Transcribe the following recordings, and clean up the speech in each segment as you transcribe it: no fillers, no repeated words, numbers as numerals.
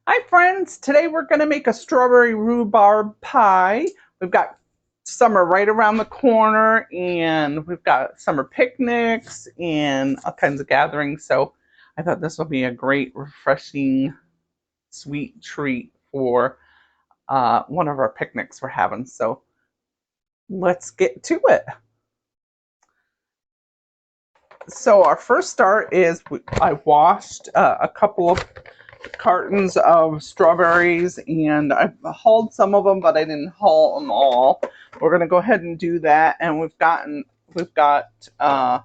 Hi friends, today we're going to make a strawberry rhubarb pie. We've got summer right around the corner and we've got summer picnics and all kinds of gatherings. So I thought this would be a great, refreshing, sweet treat for one of our picnics we're having. So let's get to it. So our first start is I washed a couple of cartons of strawberries and I hauled some of them, but I didn't haul them all. We're going to go ahead and do that, and we've got a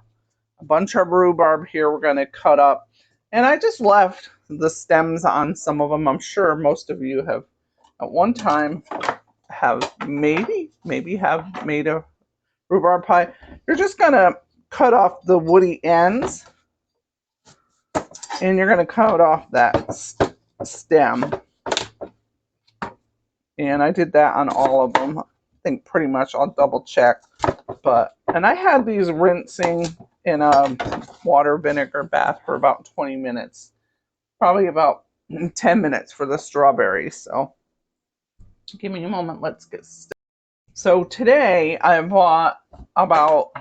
bunch of rhubarb here we're going to cut up, and I just left the stems on some of them. I'm sure most of you have at one time have maybe have made a rhubarb pie. You're just going to cut off the woody ends, and you're going to cut off that stem. And I did that on all of them. I think pretty much. I'll double check. And I had these rinsing in a water vinegar bath for about 20 minutes. Probably about 10 minutes for the strawberries. So give me a moment. Let's get started. So today I bought about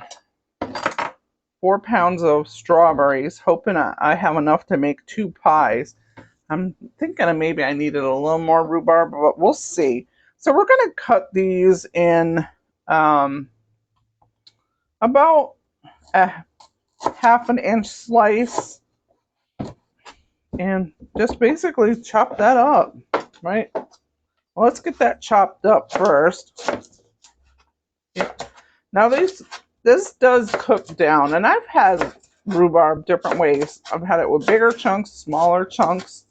4 pounds of strawberries, hoping I have enough to make 2 pies. I'm thinking maybe I needed a little more rhubarb, but we'll see. So we're going to cut these in about a ½ inch slice and just basically chop that up, right? Well, let's get that chopped up first. Yeah. Now this does cook down, and I've had rhubarb different ways. I've had it with bigger chunks, smaller chunks,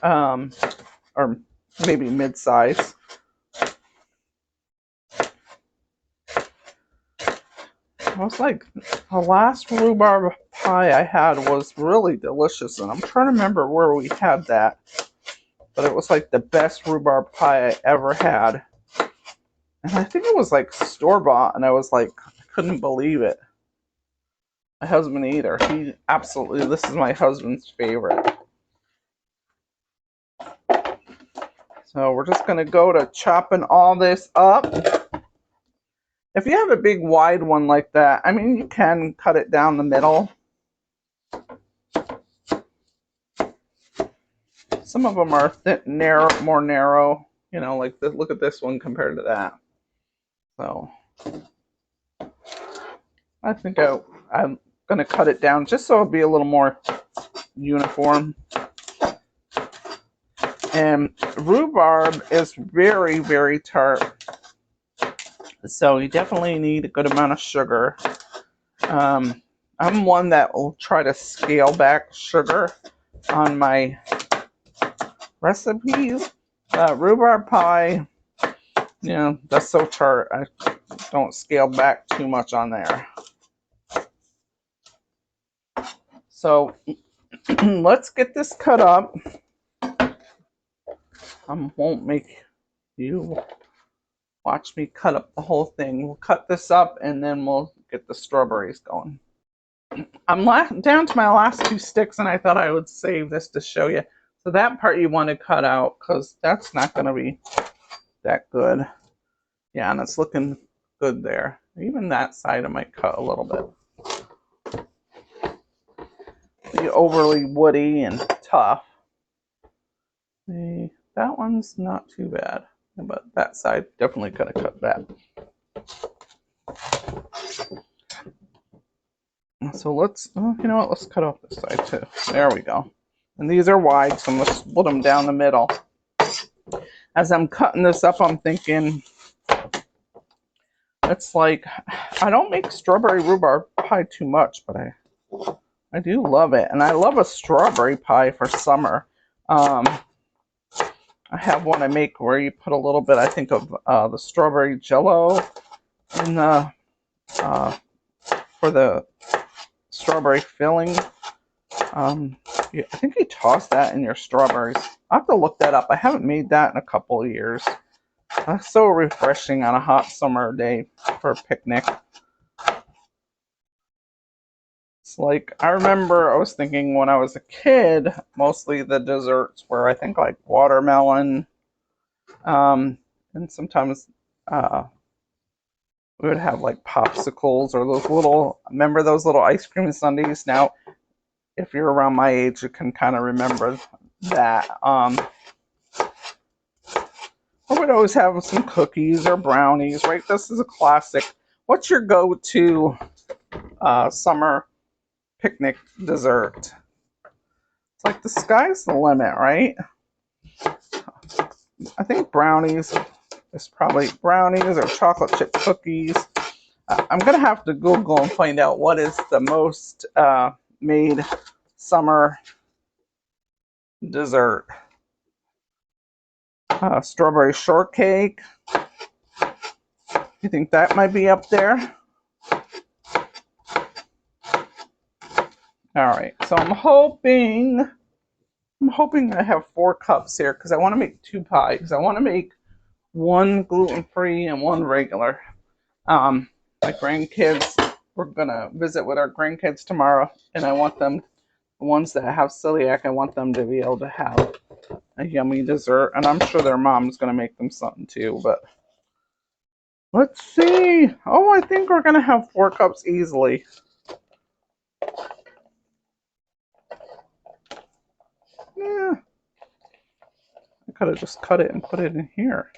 or maybe mid-size. I was like, the last rhubarb pie I had was really delicious, and I'm trying to remember where we had that, but it was like the best rhubarb pie I ever had. And I think it was like store-bought, and I was like, I couldn't believe it. My husband either. This is my husband's favorite. So we're just going to go to chopping all this up. If you have a big wide one like that, I mean, you can cut it down the middle. Some of them are more narrow, you know, like look at this one compared to that. So I think I'm going to cut it down just so it'll be a little more uniform. And rhubarb is very, very tart. So you definitely need a good amount of sugar. I'm one that will try to scale back sugar on my recipes. Rhubarb pie, you know, that's so tart. I don't scale back too much on there. So let's get this cut up. I won't make you watch me cut up the whole thing. We'll cut this up and then we'll get the strawberries going. I'm down to my last 2 sticks, and I thought I would save this to show you. So that part you want to cut out because that's not going to be that good. Yeah, and it's looking good there. Even that side I might cut a little bit. Be overly woody and tough. That one's not too bad, but that side definitely gonna cut that. So let's, you know what, let's cut off this side too. There we go. And these are wide, so I'm gonna split them down the middle. As I'm cutting this up, I'm thinking, it's like, I don't make strawberry rhubarb pie too much, but I do love it. And I love a strawberry pie for summer. I have one I make where you put a little bit, I think, of the strawberry jello in the for the strawberry filling. Yeah, I think you toss that in your strawberries. I'll have to look that up. I haven't made that in a couple of years. That's so refreshing on a hot summer day for a picnic. Like, I remember I was thinking when I was a kid, mostly the desserts were, I think, like watermelon. And sometimes uh, we would have like popsicles or those little, remember those little ice cream sundaes? Now, if you're around my age, you can kind of remember that. Or we'd always have some cookies or brownies, right? This is a classic. What's your go-to summer picnic dessert? It's like the sky's the limit, right? I think brownies is probably brownies or chocolate chip cookies. I'm going to have to Google and find out what is the most made summer dessert. Strawberry shortcake. You think that might be up there? All right, so I'm hoping I have 4 cups here because I want to make 2 pies. I want to make one gluten-free and one regular. My grandkids, we're gonna visit with our grandkids tomorrow, and I want them, the ones that have celiac, I want them to be able to have a yummy dessert, and I'm sure their mom's gonna make them something too, but let's see. Oh, I think we're gonna have 4 cups easily. Yeah, I could have just cut it and put it in here.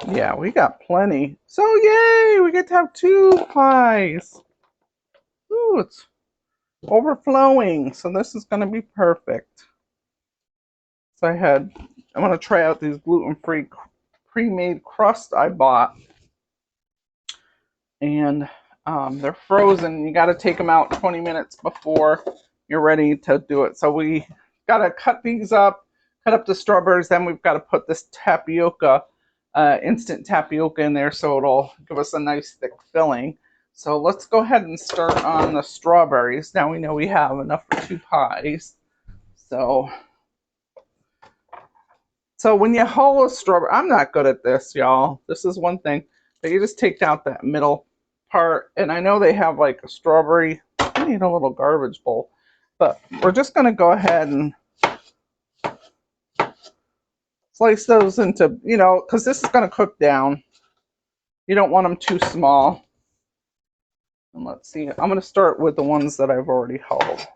Yeah, we got plenty. So yay, we get to have 2 pies. Ooh, it's overflowing. So this is going to be perfect. So I want to try out these gluten-free pre-made crust I bought. And they're frozen. You got to take them out 20 minutes before you're ready to do it. So we got to cut these up, cut up the strawberries. Then we've got to put this tapioca, instant tapioca in there so it'll give us a nice thick filling. So let's go ahead and start on the strawberries. Now we know we have enough for 2 pies. So when you hull a strawberry, I'm not good at this, y'all. This is one thing. But you just take out that middle part. And I know they have like a strawberry. I need a little garbage bowl. But we're just going to go ahead and slice those into, because this is going to cook down. You don't want them too small. And let's see. I'm going to start with the ones that I've already hulled.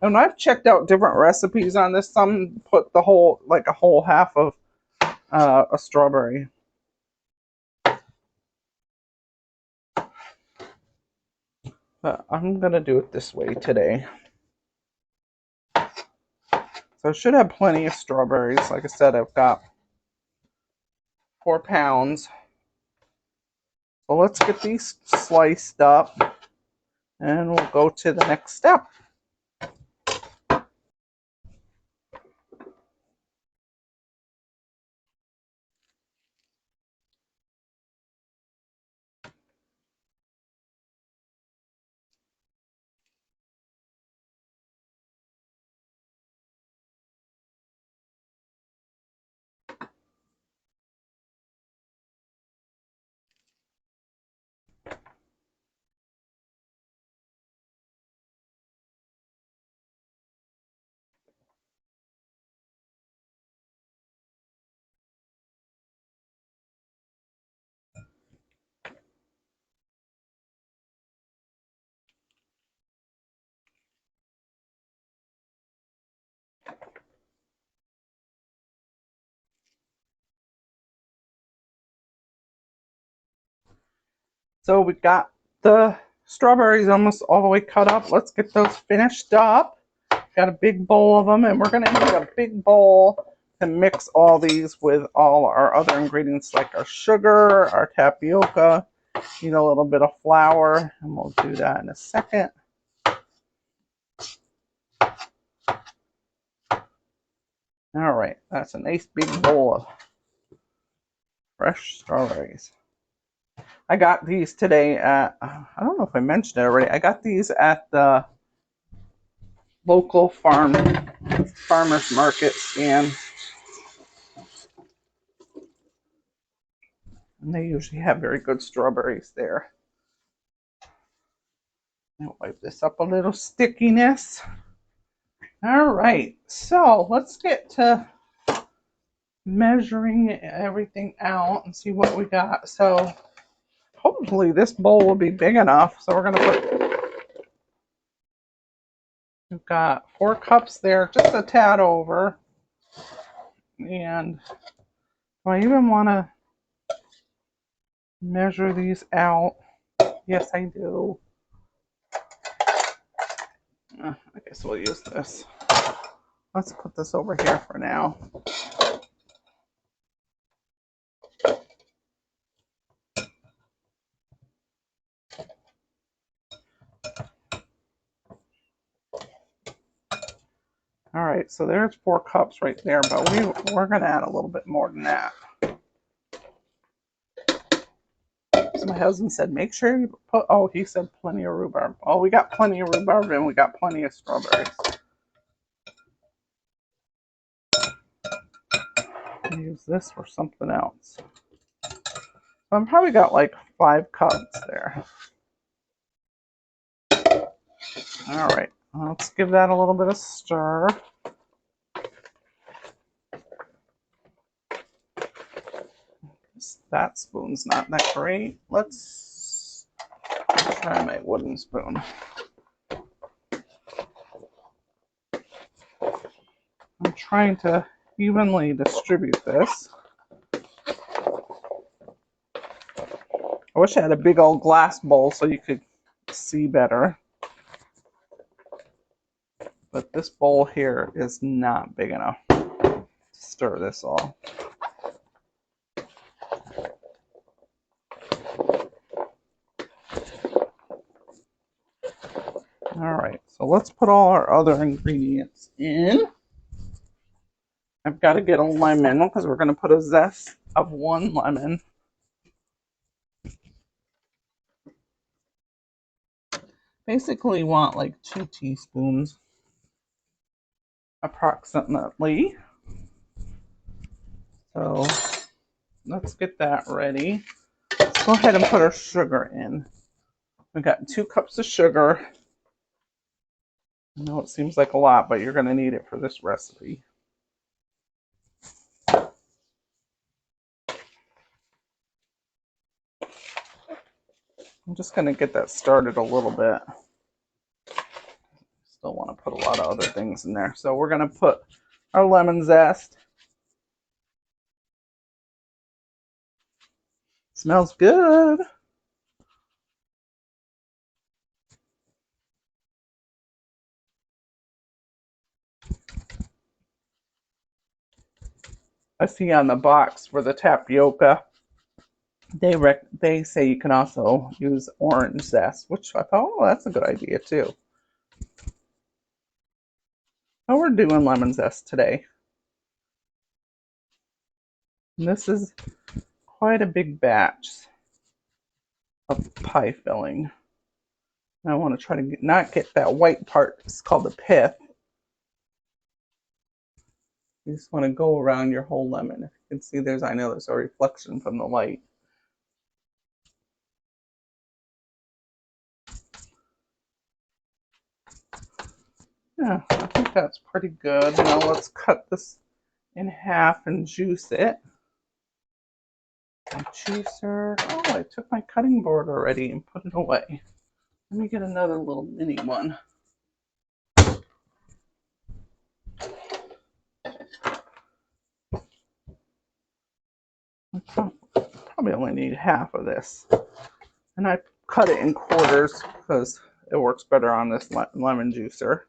And I've checked out different recipes on this. Some put the whole, like a whole half of a strawberry. But I'm going to do it this way today. So I should have plenty of strawberries. Like I said, I've got 4 pounds. So let's get these sliced up. And we'll go to the next step. So we got the strawberries almost all the way cut up. Let's get those finished up. Got a big bowl of them, and we're going to need a big bowl to mix all these with all our other ingredients like our sugar, our tapioca. Need a little bit of flour, and we'll do that in a second. All right, that's a nice big bowl of fresh strawberries. I got these today at, I don't know if I mentioned it already, I got these at the local farmer's market stand. And they usually have very good strawberries there. I'll wipe this up a little stickiness. All right, so let's get to measuring everything out and see what we got. So hopefully this bowl will be big enough. So we're gonna we've got 4 cups there, just a tad over. And do I even want to measure these out? Yes, I do. I guess we'll use this. Let's put this over here for now. All right, so there's 4 cups right there, but we're going to add a little bit more than that. So my husband said, make sure you put, oh, he said plenty of rhubarb. Oh, we got plenty of rhubarb and we got plenty of strawberries. I'll use this for something else. So I've probably got like 5 cups there. All right, let's give that a little bit of stir. That spoon's not that great. Let's try my wooden spoon. I'm trying to evenly distribute this. I wish I had a big old glass bowl so you could see better. But this bowl here is not big enough to stir this all. All right, so let's put all our other ingredients in. I've got to get a lemon because we're going to put a zest of 1 lemon. Basically, you want like 2 teaspoons approximately. So let's get that ready. Let's go ahead and put our sugar in. We've got 2 cups of sugar. I know it seems like a lot, but you're going to need it for this recipe. I'm just going to get that started a little bit. Still want to put a lot of other things in there. So we're going to put our lemon zest. Smells good. I see on the box for the tapioca, they say you can also use orange zest, which I thought, oh, that's a good idea too. So we're doing lemon zest today. And this is quite a big batch of pie filling. I want to try to not get that white part. It's called the pith. You just want to go around your whole lemon. If you can see, I know there's a reflection from the light. Yeah, I think that's pretty good. Now let's cut this in half and juice it. My juicer. Oh, I took my cutting board already and put it away. Let me get another little mini one. Probably only need half of this. And I cut it in quarters because it works better on this lemon juicer.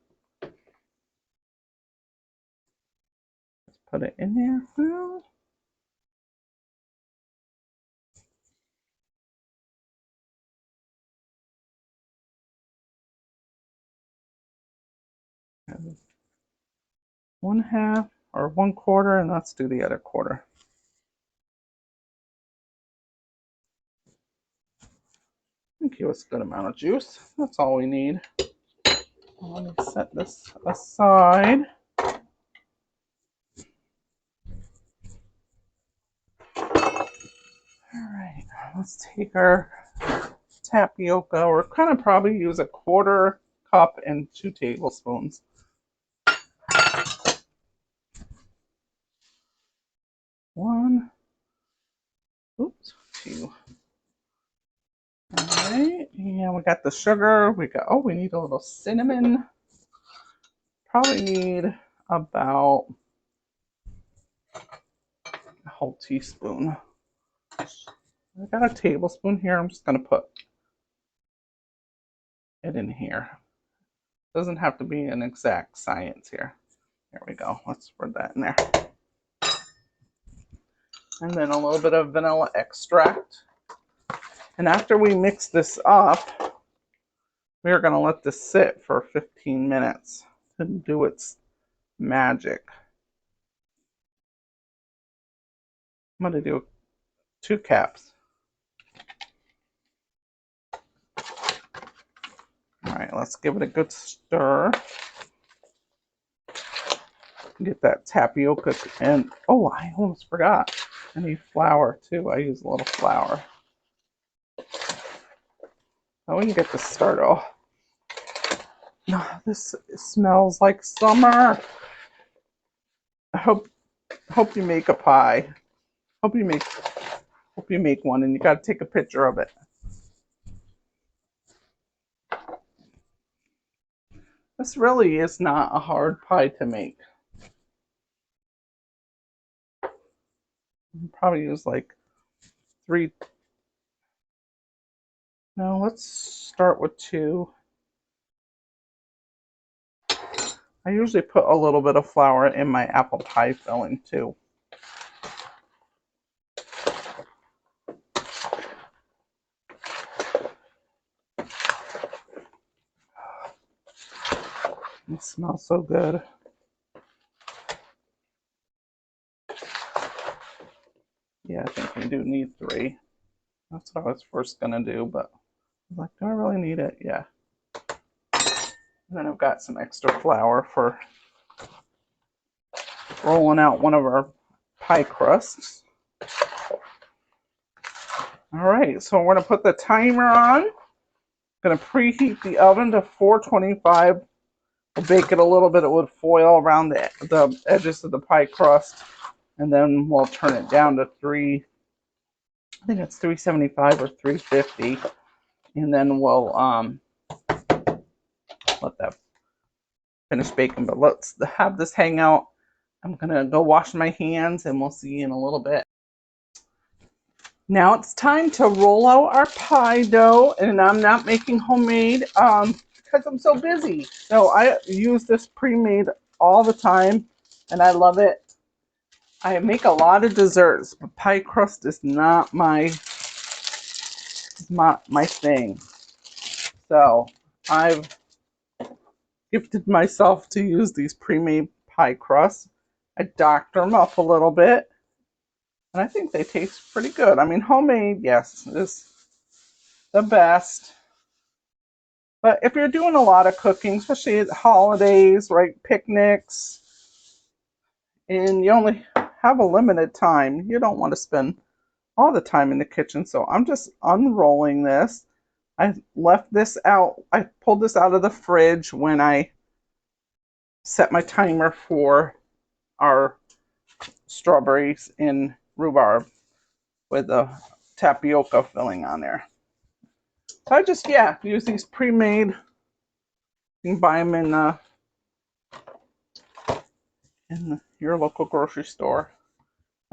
Let's put it in there. Well, one half or 1/4, and let's do the other quarter. Thank you. It's a good amount of juice. That's all we need. Let me set this aside. All right. let's take our tapioca. We're going to probably use a 1/4 cup and 2 tablespoons. One, oops, 2. All right, and we got the sugar. We need a little cinnamon. Probably need about a whole teaspoon. I got a tablespoon here. I'm just going to put it in here. Doesn't have to be an exact science here. There we go. Let's spread that in there. And then a little bit of vanilla extract. And after we mix this up, we are going to let this sit for 15 minutes to do its magic. I'm going to do 2 caps. All right, let's give it a good stir. Get that tapioca, and oh, I almost forgot. I need flour too. I use a little flour. Oh, we can get this started. Oh, no, this smells like summer. I hope you make a pie. Hope you make one, and you got to take a picture of it. This really is not a hard pie to make. Probably use like 3. No, let's start with 2. I usually put a little bit of flour in my apple pie filling too. It smells so good. Yeah, I think we do need 3. That's what I was first gonna do, but I was like, do I really need it? Yeah. And then I've got some extra flour for rolling out one of our pie crusts. All right, so we're gonna put the timer on. Gonna preheat the oven to 425. We'll bake it a little bit with foil around the edges of the pie crust, and then we'll turn it down to 3. I think it's 375 or 350, and then we'll let that finish baking. But let's have this hang out. I'm gonna go wash my hands, and we'll see you in a little bit. Now it's time to roll out our pie dough, and I'm not making homemade because I'm so busy. So I use this pre-made all the time, and I love it. I make a lot of desserts, but pie crust is not my thing. So I've gifted myself to use these pre-made pie crusts. I doctor them up a little bit, and I think they taste pretty good. I mean, homemade, yes, is the best. But if you're doing a lot of cooking, especially at holidays, right, picnics, and you only have a limited time, you don't want to spend all the time in the kitchen. So I'm just unrolling this. I left this out. I pulled this out of the fridge when I set my timer for our strawberries in rhubarb with the tapioca filling on there. So I just, use these pre-made. You can buy them in your local grocery store.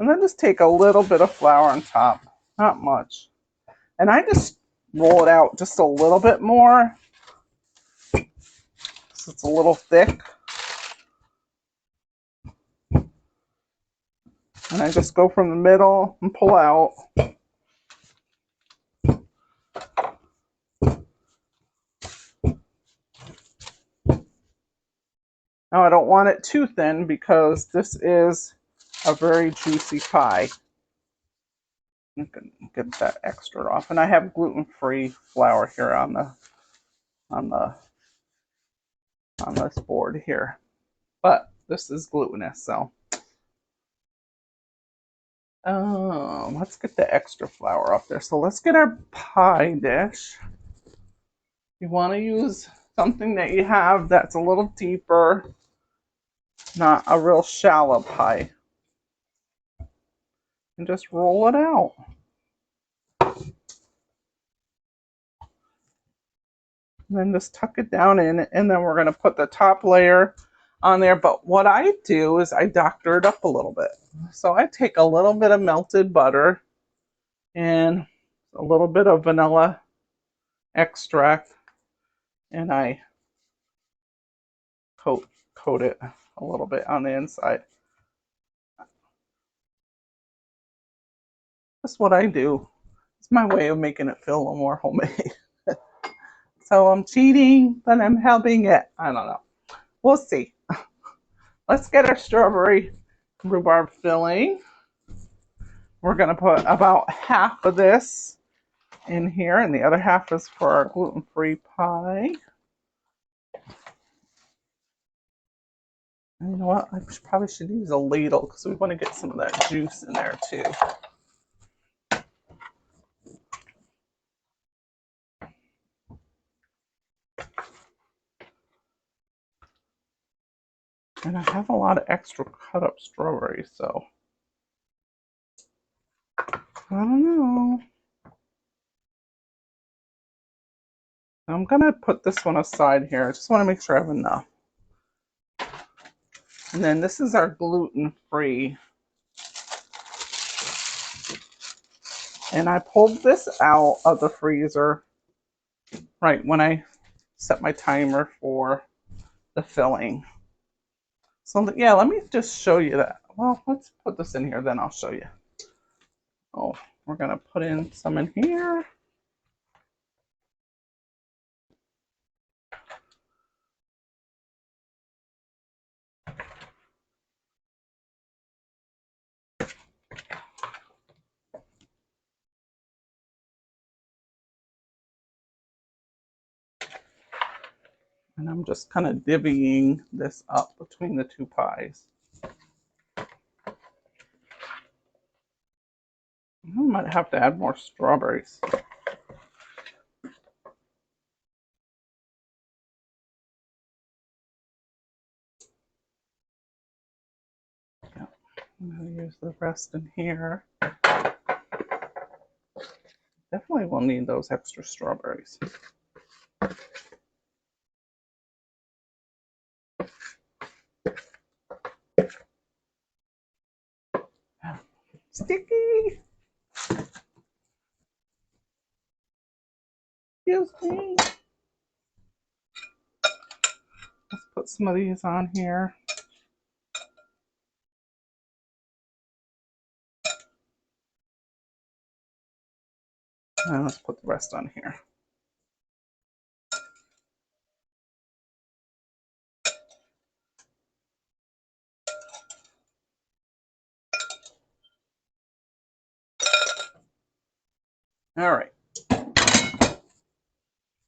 And then just take a little bit of flour on top, not much. And I just roll it out just a little bit more, so it's a little thick. And I just go from the middle and pull out. Now I don't want it too thin because this is a very juicy pie. You can get that extra off. And I have gluten-free flour here on this board here. But this is glutinous, so Let's get the extra flour up there. So let's get our pie dish. You want to use something that you have that's a little deeper, not a real shallow pie. And just roll it out. And then just tuck it down in, and then we're going to put the top layer on there. But what I do is I doctor it up a little bit. So I take a little bit of melted butter and a little bit of vanilla extract, and I coat it a little bit on the inside. That's what I do. It's my way of making it feel a little more homemade. So I'm cheating, but I'm helping it. I don't know. We'll see. Let's get our strawberry rhubarb filling. We're going to put about half of this in here, and the other half is for our gluten-free pie. And you know what? I probably should use a ladle because we want to get some of that juice in there too. And I have a lot of extra cut up strawberries, so I don't know. I'm going to put this one aside here. I just want to make sure I have enough. And then this is our gluten-free. And I pulled this out of the freezer right when I set my timer for the filling. So yeah, let me just show you that. Well, let's put this in here, then I'll show you. Oh, we're going to put in some in here. And I'm just kind of divvying this up between the two pies. I might have to add more strawberries. Yeah, I'm going to use the rest in here. Definitely will need those extra strawberries. Sticky! Excuse me. Let's put some of these on here. And let's put the rest on here. All right.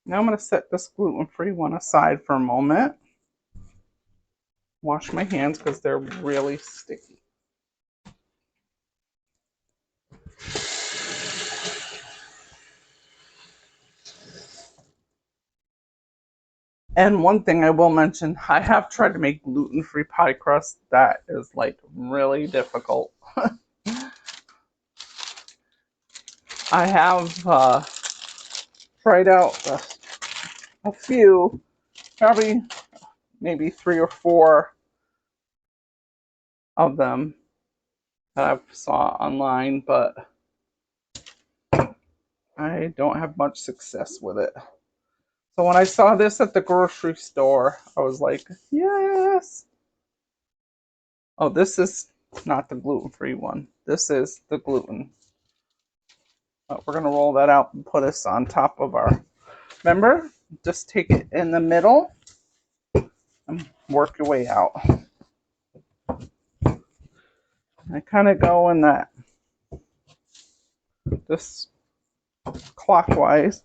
Now I'm going to set this gluten-free one aside for a moment. Wash my hands because they're really sticky. And one thing I will mention, I have tried to make gluten-free pie crust. That is like really difficult. I have tried out a few, probably maybe 3 or 4 of them that I've saw online, but I don't have much success with it. So when I saw this at the grocery store, I was like, yes. Oh, this is not the gluten-free one. This is the gluten. But we're going to roll that out and put this on top of our, remember, just take it in the middle and work your way out. I kind of go in that, just clockwise,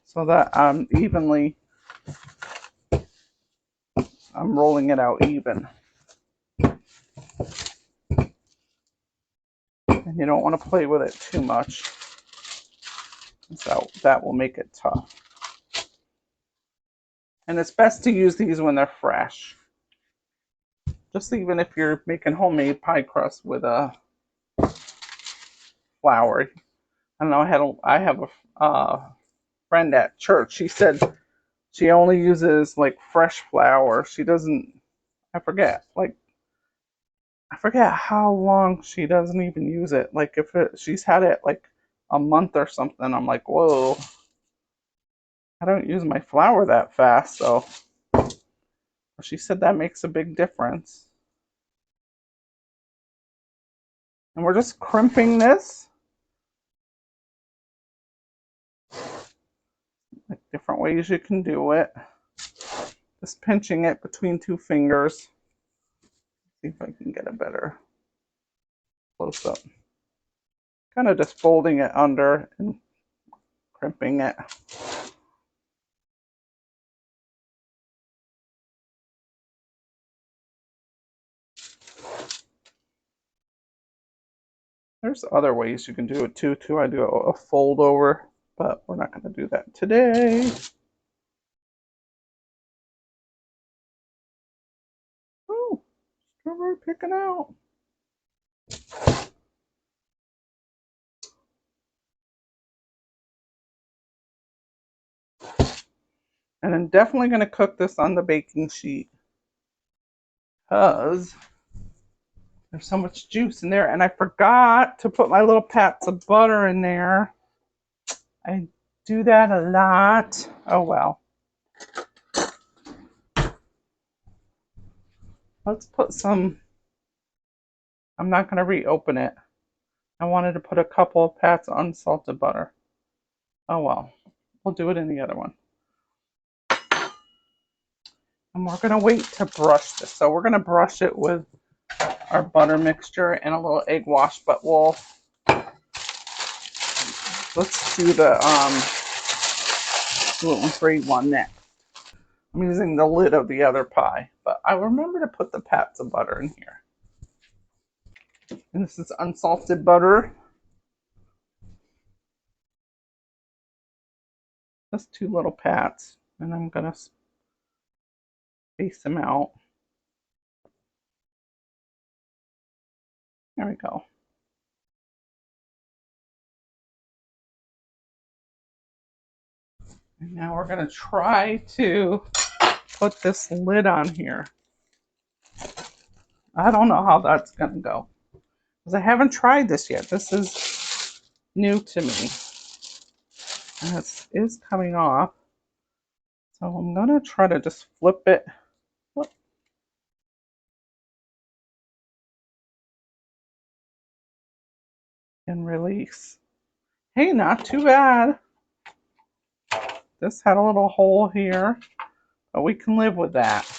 so that I'm rolling it out even. And you don't want to play with it too much, so that will make it tough. And it's best to use these when they're fresh. Just even if you're making homemade pie crust with a flour. I don't know, I have a friend at church. She said she only uses like fresh flour. She doesn't, I forget, how long she doesn't even use it. Like if she's had it like a month or something, I'm like, whoa, I don't use my flour that fast. So she said that makes a big difference. And we're just crimping this. Like different ways you can do it. Just pinching it between two fingers. See if I can get a better close up. Kind of just folding it under and crimping it. There's other ways you can do it too. I do a fold over, but we're not going to do that today. Oh, strawberry picking out. And I'm definitely going to cook this on the baking sheet because there's so much juice in there. And I forgot to put my little pats of butter in there. I do that a lot. Oh well. Let's put some. I'm not going to reopen it. I wanted to put a couple of pats of unsalted butter. Oh well. We'll do it in the other one. And we're going to wait to brush this. So we're going to brush it with our butter mixture and a little egg wash, but let's do the gluten-free one next. I'm using the lid of the other pie, but I remember to put the pats of butter in here. And this is unsalted butter. Just 2 little pats, and I'm going to space them out. There we go. And now we're going to try to put this lid on here. I don't know how that's going to go, because I haven't tried this yet. This is new to me. And it is coming off. So I'm going to try to just flip it. Whoop. And release. Hey, not too bad. This had a little hole here, but we can live with that.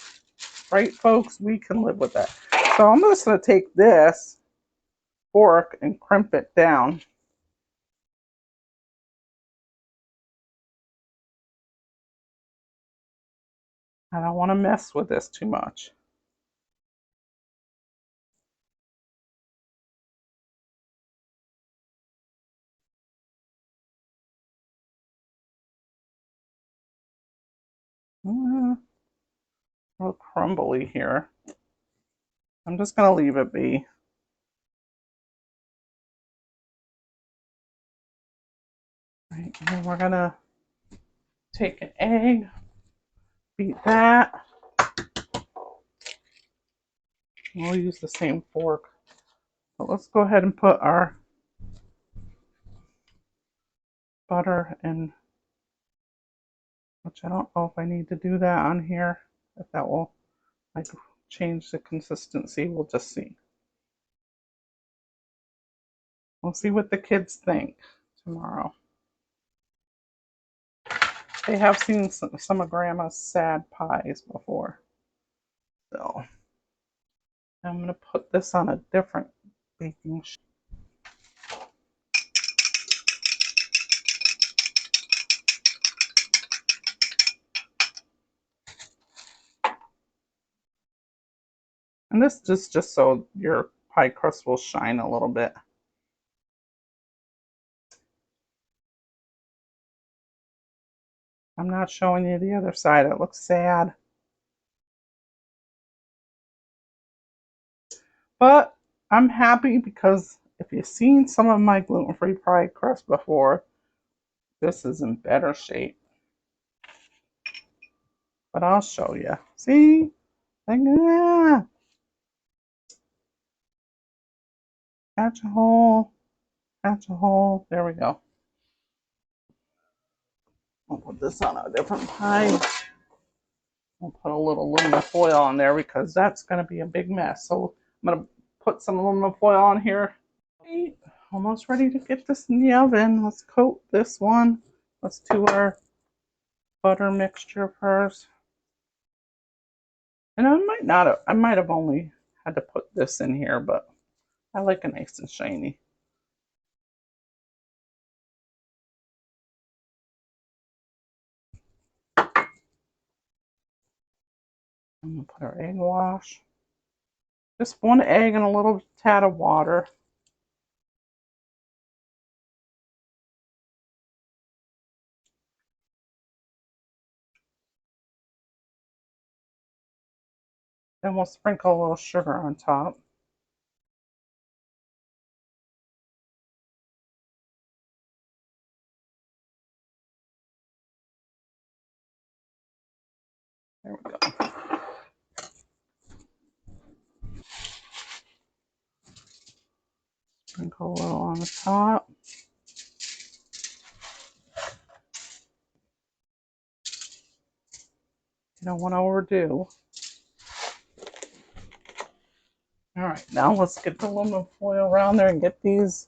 Right, folks? We can live with that. So I'm just going to take this fork and crimp it down. I don't want to mess with this too much. A little crumbly here. I'm just going to leave it be. Right, and then we're going to take an egg, beat that. We'll use the same fork. But let's go ahead and put our butter in, which I don't know if I need to do that on here. If that will like change the consistency, we'll just see. We'll see what the kids think tomorrow. They have seen some of Grandma's sad pies before. So I'm going to put this on a different baking sheet. And this is just so your pie crust will shine a little bit. I'm not showing you the other side. It looks sad. But I'm happy because if you've seen some of my gluten-free pie crust before, this is in better shape. But I'll show you. See? Like, catch a hole, catch a hole. There we go. I'll put this on a different pie. I'll put a little aluminum foil on there because that's going to be a big mess. So I'm going to put some aluminum foil on here. Almost ready to get this in the oven. Let's coat this one. Let's do our butter mixture first. And I might have only had to put this in here, but I like it nice and shiny. I'm going to put our egg wash. Just one egg and a little tad of water. Then we'll sprinkle a little sugar on top. There we go. Sprinkle a little on the top. You don't want to overdo. All right, now let's get the aluminum foil around there and get these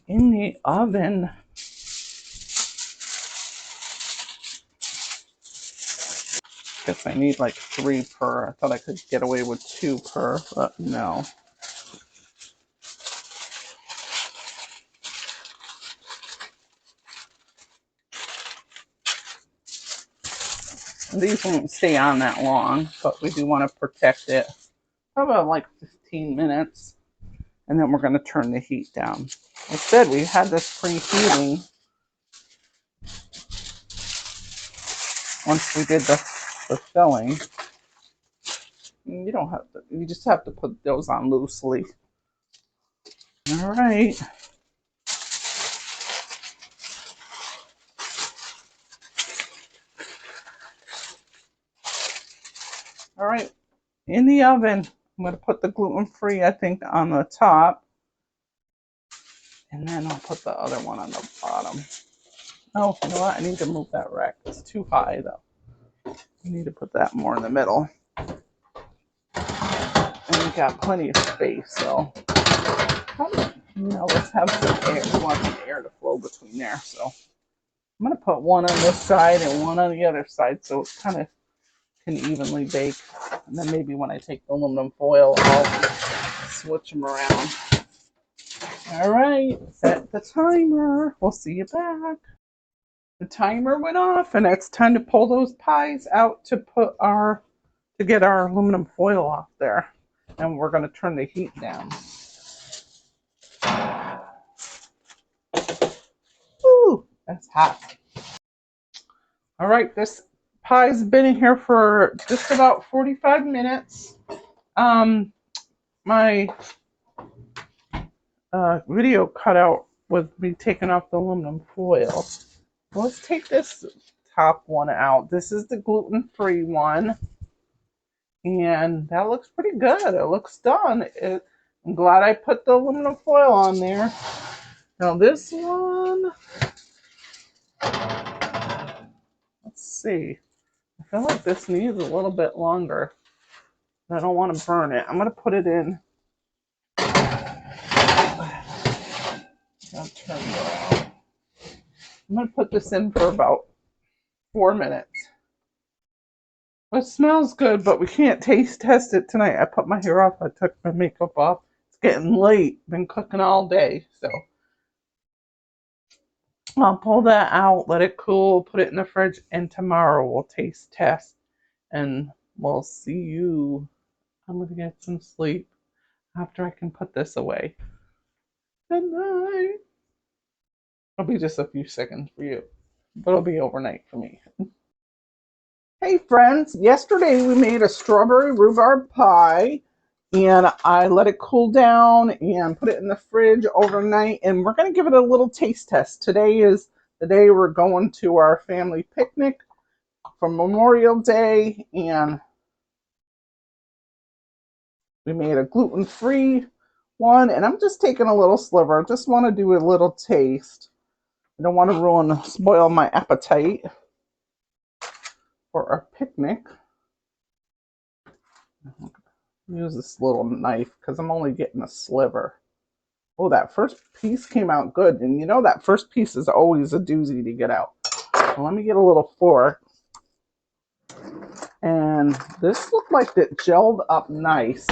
in the oven. Guess I need like 3 per. I thought I could get away with 2 per, but no. These won't stay on that long, but we do want to protect it. How about like 15 minutes? And then we're going to turn the heat down. I said we had this preheating once we did the filling. You don't have to, you just have to put those on loosely. All right. All right, in the oven, I'm going to put the gluten-free, I think, on the top. And then I'll put the other one on the bottom. Oh, you know what? I need to move that rack. It's too high, though. I need to put that more in the middle. And we got plenty of space, so let's have some air. We want some air to flow between there. So I'm going to put one on this side and one on the other side so it kind of can evenly bake. And then maybe when I take the aluminum foil, I'll switch them around. All right, set the timer. We'll see you back. The timer went off, and it's time to pull those pies out to get our aluminum foil off there. And we're going to turn the heat down. Ooh, that's hot. All right, this pie's been in here for just about 45 minutes. My video cut out with me taking off the aluminum foil. Let's take this top one out. This is the gluten-free one. And that looks pretty good. It looks done. I'm glad I put the aluminum foil on there. Now this one, let's see. I feel like this needs a little bit longer. I don't want to burn it. I'm going to put it in. I'll turn it around. I'm going to put this in for about 4 minutes. It smells good, but we can't taste test it tonight. I put my hair off. I took my makeup off. It's getting late. Been cooking all day, so I'll pull that out, let it cool, put it in the fridge, and tomorrow we'll taste test, and we'll see you. I'm gonna get some sleep after I can put this away. Good night. It'll be just a few seconds for you. but it'll be overnight for me. Hey friends, yesterday we made a strawberry rhubarb pie and I let it cool down and put it in the fridge overnight, and we're going to give it a little taste test. Today is the day we're going to our family picnic for Memorial Day, and we made a gluten-free one, and I'm just taking a little sliver. I just want to do a little taste. I don't want to spoil my appetite for our picnic. Use this little knife because I'm only getting a sliver. Oh, that first piece came out good. And you know that first piece is always a doozy to get out. So let me get a little fork. And this looked like it gelled up nice.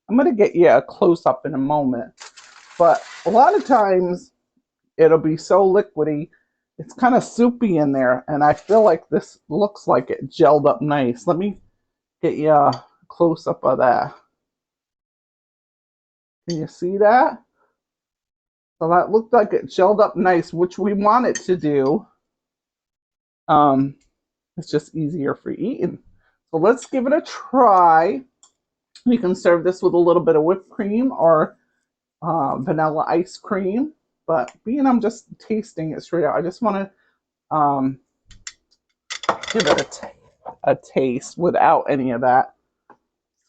I'm going to get you a close-up in a moment. But a lot of times it'll be so liquidy, it's kind of soupy in there. And I feel like this looks like it gelled up nice. Let me get you a close-up of that. Can you see that? So that looked like it gelled up nice, which we want it to do. It's just easier for eating. So let's give it a try. You can serve this with a little bit of whipped cream or vanilla ice cream. But being I'm just tasting it straight out, I just want to give it a taste without any of that.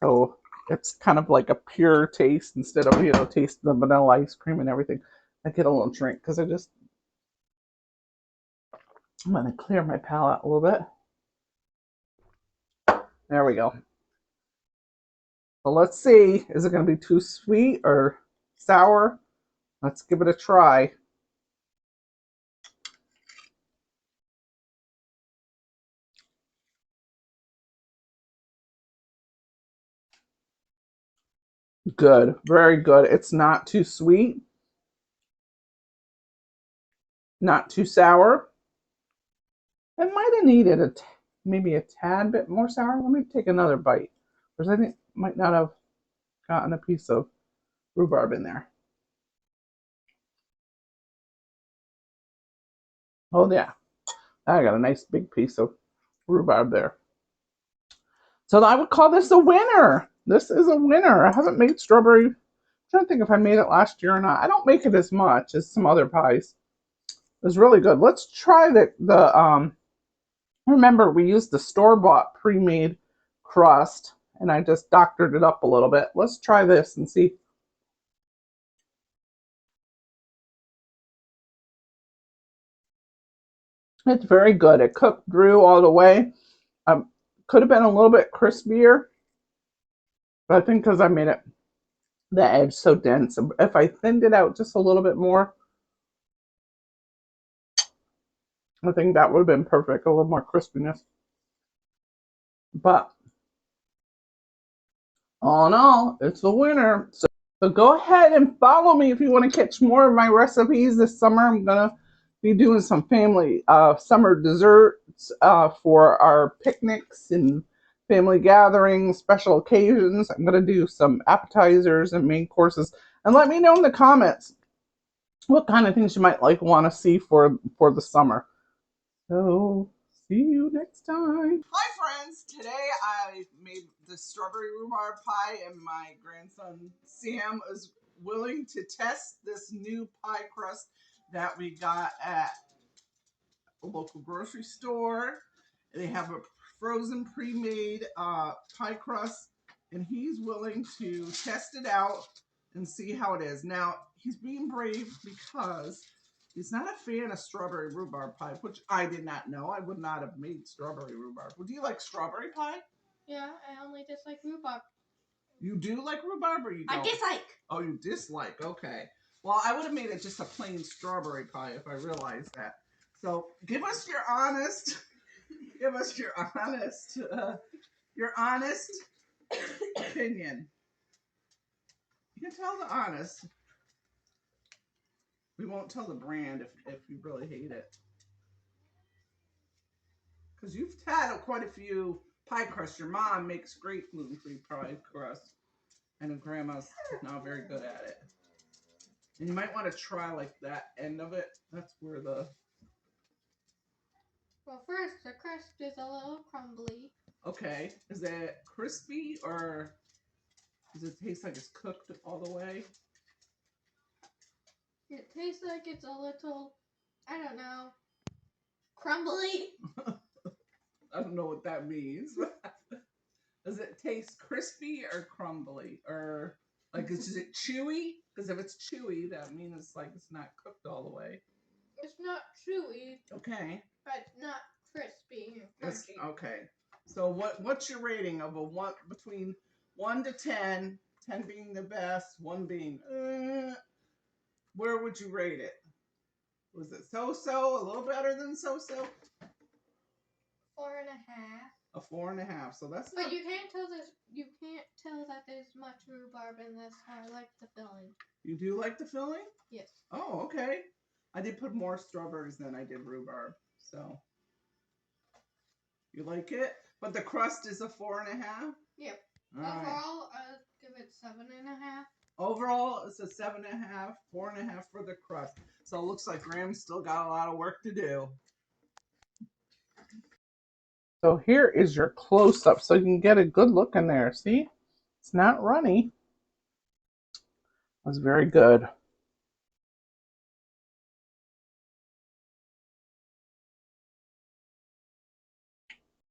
So it's kind of like a pure taste instead of, tasting the vanilla ice cream and everything. I get a little drink because I'm going to clear my palate a little bit. There we go. So let's see, is it going to be too sweet or sour? Let's give it a try. Good, very good. It's not too sweet, not too sour. It might have needed maybe a tad bit more sour. Let me take another bite, because I think might not have gotten a piece of rhubarb in there. Oh yeah, I got a nice big piece of rhubarb there. So I would call this a winner. This is a winner. I haven't made strawberry. I'm trying to think if I made it last year or not. I don't make it as much as some other pies. It was really good. Let's try remember we used the store-bought pre-made crust and I just doctored it up a little bit. Let's try this and see. It's very good. It cooked through all the way. Could have been a little bit crispier, but I think because I made the edge so dense, if I thinned it out just a little bit more, I think that would have been perfect. A little more crispiness. But all in all, it's a winner. So go ahead and follow me if you want to catch more of my recipes this summer. I'm going to be doing some family summer desserts for our picnics and family gatherings, special occasions. I'm going to do some appetizers and main courses. And let me know in the comments what kind of things you might want to see for the summer. So see you next time. Hi friends, today I made the strawberry rhubarb pie and my grandson Sam is willing to test this new pie crust that we got at a local grocery store. They have a frozen pre-made pie crust and he's willing to test it out and see how it is. Now he's being brave because he's not a fan of strawberry rhubarb pie, which I did not know. I would not have made strawberry rhubarb. Would you like strawberry pie? Yeah, I only dislike rhubarb. You do like rhubarb or you don't? I dislike. Oh, you dislike. Okay. Well, I would have made it just a plain strawberry pie if I realized that. So give us your honest, your honest opinion. You can tell the honest. We won't tell the brand if you really hate it. Because you've had quite a few pie crusts. Your mom makes great gluten-free pie crust. And grandma's not very good at it. And you might want to try like that end of it. That's where Well, first, the crust is a little crumbly. Okay. Is it crispy or does it taste like it's cooked all the way? It tastes like it's a little, I don't know, crumbly. I don't know what that means. Does it taste crispy or crumbly? Or like is it chewy? Because if it's chewy, that means it's like it's not cooked all the way. It's not chewy, Okay. but not crispy and It's, crunchy. okay. So what's your rating of a one between 1 to 10, 10 being the best, 1 being where would you rate it? Was it so-so, a little better than so-so? 4.5. A 4.5. So that's But not. you can't tell this. You can't tell that there's much rhubarb in this. I like the filling. You do like the filling? Yes. Oh, okay. I did put more strawberries than I did rhubarb. So you like it? But the crust is a 4.5? Yep. All right. Overall, I'd give it 7.5. Overall, it's a 7.5, 4.5 for the crust. So it looks like Graham's still got a lot of work to do. So here is your close-up so you can get a good look in there. See? It's not runny. It was very good.